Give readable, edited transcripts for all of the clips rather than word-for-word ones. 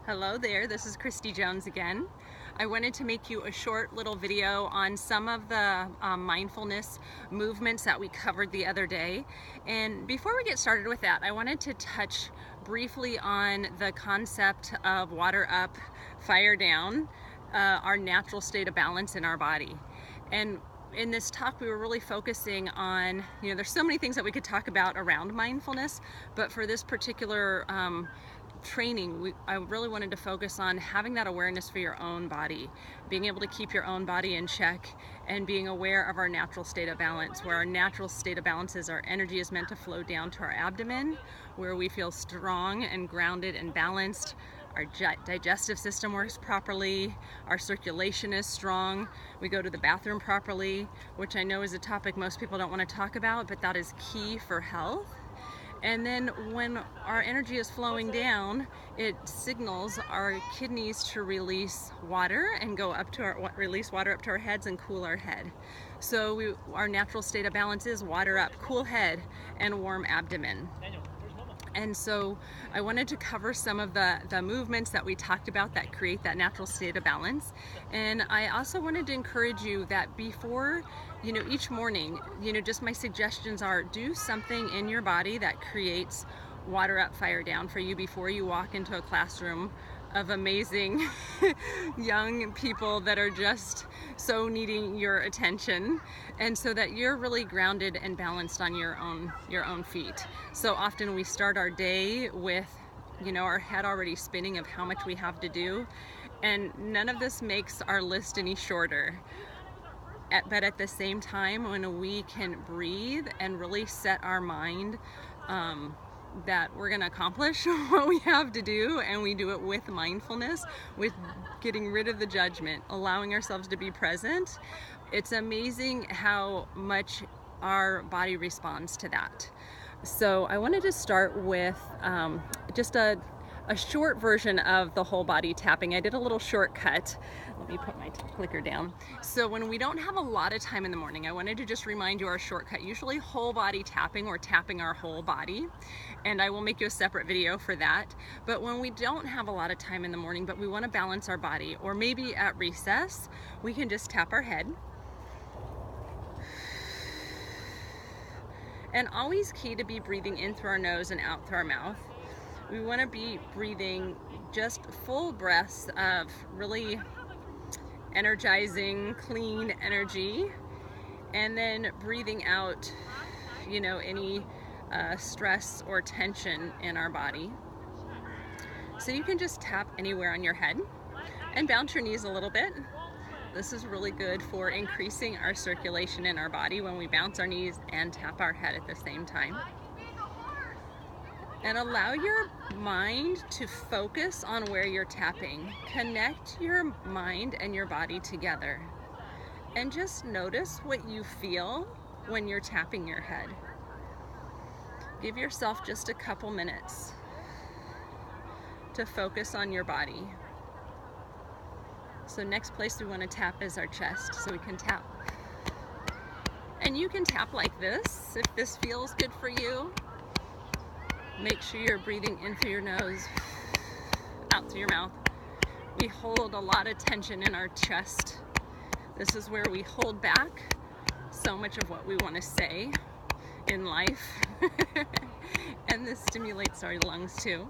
Hello there, this is Christy Jones again. I wanted to make you a short little video on some of the mindfulness movements that we covered the other day. And before we get started with that, I wanted to touch briefly on the concept of water up, fire down, our natural state of balance in our body. And in this talk, we were really focusing on, there's so many things that we could talk about around mindfulness, but for this particular training, I really wanted to focus on having that awareness for your own body, being able to keep your own body in check and being aware of our natural state of balance. Where our natural state of balance is, our energy is meant to flow down to our abdomen, where we feel strong and grounded and balanced. Our digestive system works properly, our circulation is strong, we go to the bathroom properly, which I know is a topic most people don't want to talk about, but that is key for health. And then when our energy is flowing down, it signals our kidneys to release water and release water up to our heads and cool our head. So our natural state of balance is water up, cool head, and warm abdomen. And so I wanted to cover some of the movements that we talked about that create that natural state of balance. And I also wanted to encourage you that before, each morning, just my suggestions are, do something in your body that creates water up, fire down for you before you walk into a classroom of amazing young people that are just so needing your attention, and so that you're really grounded and balanced on your own feet. So often we start our day with our head already spinning of how much we have to do, and none of this makes our list any shorter. But at the same time, when we can breathe and really set our mind that we're going to accomplish what we have to do, and we do it with mindfulness, with getting rid of the judgment, allowing ourselves to be present, it's amazing how much our body responds to that. So I wanted to start with just a short version of the whole body tapping. I did a little shortcut. Let me put my clicker down. So when we don't have a lot of time in the morning, I wanted to just remind you our shortcut. Usually whole body tapping, or tapping our whole body, and I will make you a separate video for that. But when we don't have a lot of time in the morning, but we want to balance our body, or maybe at recess, we can just tap our head. And always key to be breathing in through our nose and out through our mouth. We want to be breathing just full breaths of really energizing, clean energy, and then breathing out, any stress or tension in our body. So you can just tap anywhere on your head and bounce your knees a little bit. This is really good for increasing our circulation in our body when we bounce our knees and tap our head at the same time. And allow your mind to focus on where you're tapping. Connect your mind and your body together. And just notice what you feel when you're tapping your head. Give yourself just a couple minutes to focus on your body. So next place we want to tap is our chest, so we can tap. And you can tap like this if this feels good for you. Make sure you're breathing in through your nose, out through your mouth. We hold a lot of tension in our chest. This is where we hold back so much of what we want to say in life. And this stimulates our lungs too.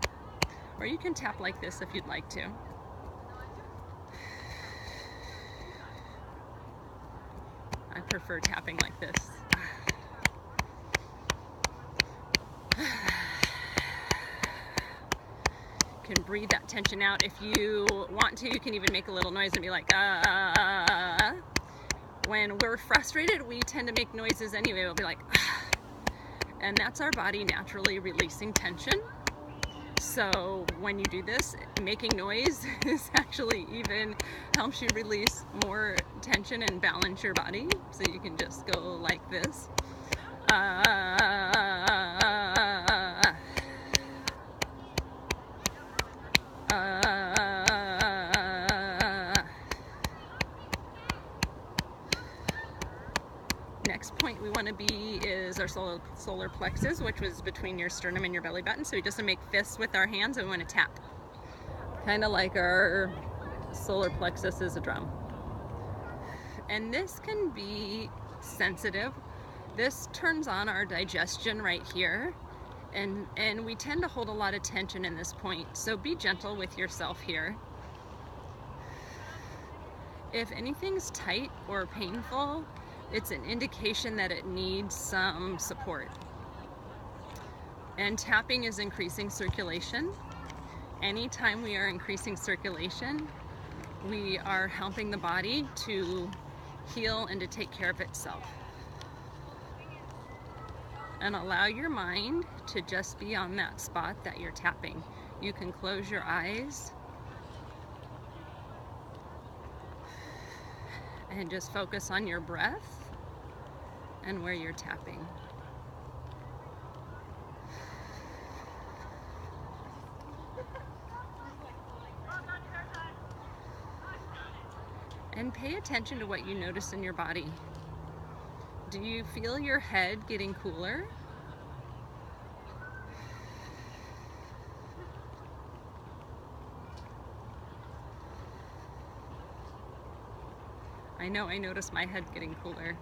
Or you can tap like this if you'd like to. I prefer tapping like this. Can breathe that tension out. If you want to, you can even make a little noise and be like, ah. When we're frustrated, we tend to make noises anyway. We'll be like, ah. And that's our body naturally releasing tension. So when you do this, making noise is actually even helps you release more tension and balance your body. So you can just go like this. Next point we want to be is our solar plexus, which was between your sternum and your belly button. So we just make fists with our hands and we want to tap. kind of like our solar plexus is a drum. And this can be sensitive. This turns on our digestion right here, and we tend to hold a lot of tension in this point, so be gentle with yourself here. If anything's tight or painful, it's an indication that it needs some support. And tapping is increasing circulation. Anytime we are increasing circulation, we are helping the body to heal and to take care of itself. And allow your mind to just be on that spot that you're tapping. You can close your eyes and just focus on your breath and where you're tapping. And pay attention to what you notice in your body. Do you feel your head getting cooler? I know I notice my head getting cooler.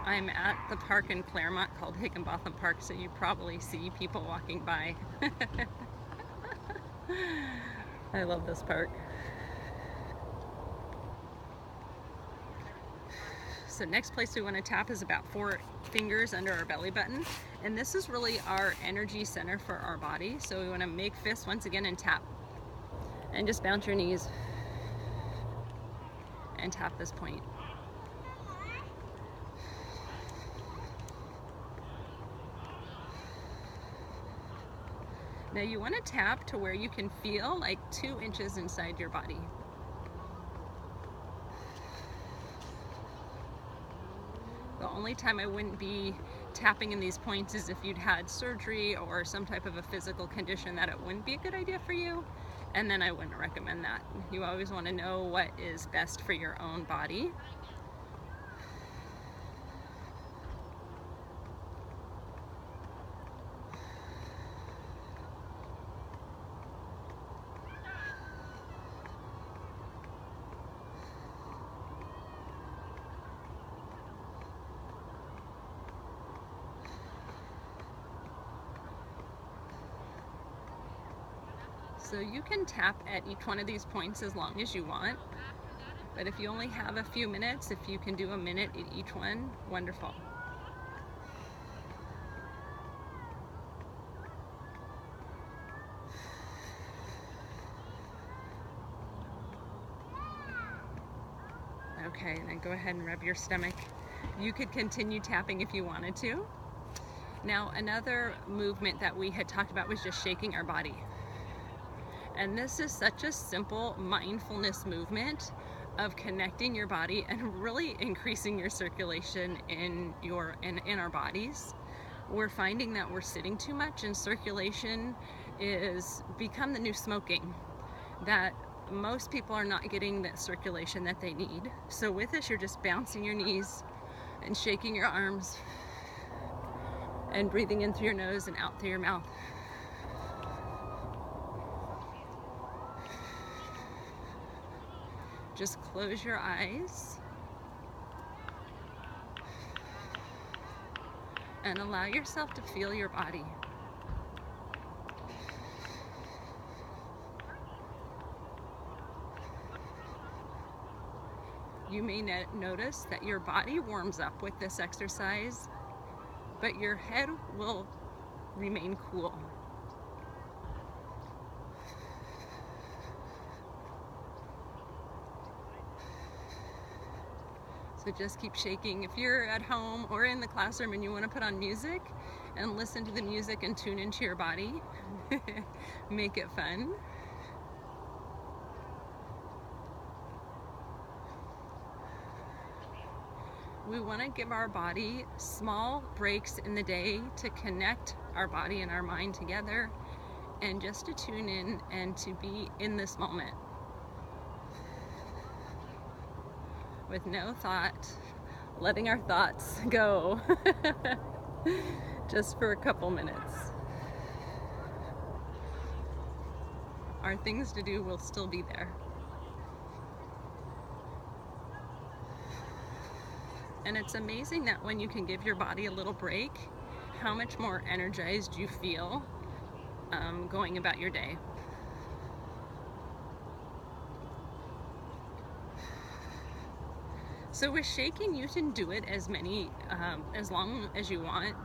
I'm at the park in Claremont called Higginbotham Park, so you probably see people walking by. I love this park. So next place we want to tap is about 4 fingers under our belly button. And this is really our energy center for our body. So we want to make fists once again and tap. And just bounce your knees and tap this point. Now you want to tap to where you can feel like 2 inches inside your body. The only time I wouldn't be tapping in these points is if you'd had surgery or some type of a physical condition that it wouldn't be a good idea for you, and then I wouldn't recommend that. You always want to know what is best for your own body. So you can tap at each one of these points as long as you want, but if you only have a few minutes, if you can do a minute at each one, wonderful. Okay, then go ahead and rub your stomach. You could continue tapping if you wanted to. Now, another movement that we had talked about was just shaking our body. And this is such a simple mindfulness movement of connecting your body and really increasing your circulation in our bodies. We're finding that we're sitting too much, and circulation is become the new smoking. That most people are not getting the circulation that they need. So with this, you're just bouncing your knees and shaking your arms and breathing in through your nose and out through your mouth. Just close your eyes and allow yourself to feel your body. You may notice that your body warms up with this exercise, but your head will remain cool. So just keep shaking. If you're at home or in the classroom and you want to put on music and listen to the music and tune into your body, make it fun. We want to give our body small breaks in the day to connect our body and our mind together, and just to tune in and to be in this moment with no thought, letting our thoughts go just for a couple minutes. more things to do will still be there. And it's amazing that when you can give your body a little break, how much more energized you feel going about your day. So with shaking, you can do it as long as you want.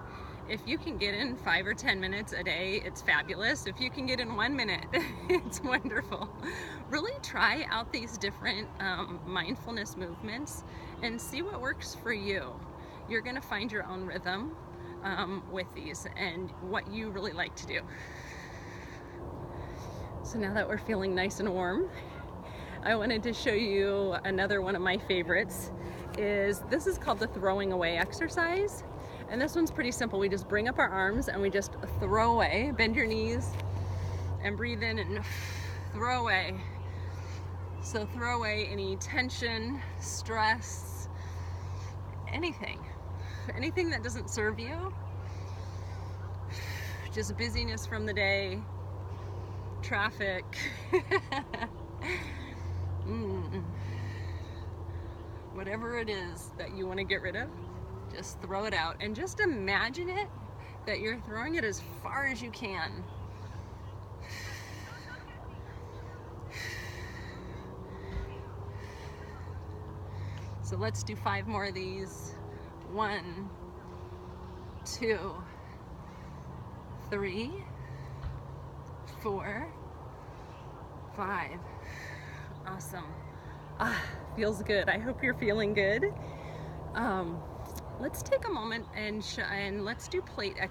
If you can get in 5 or 10 minutes a day, it's fabulous. If you can get in 1 minute, it's wonderful. Really try out these different mindfulness movements and see what works for you. You're gonna find your own rhythm with these and what you really like to do. So now that we're feeling nice and warm, I wanted to show you another one of my favorites. This is called the throwing away exercise. And this one's pretty simple. We just bring up our arms and we just throw away. Bend your knees and breathe in and throw away. So throw away any tension, stress, anything that doesn't serve you. Just busyness from the day, traffic. Whatever it is that you want to get rid of, just throw it out and just imagine it that you're throwing it as far as you can. So let's do 5 more of these. 1, 2, 3, 4, 5. Awesome. Feels good. I hope you're feeling good. Let's take a moment and let's do plate exercise.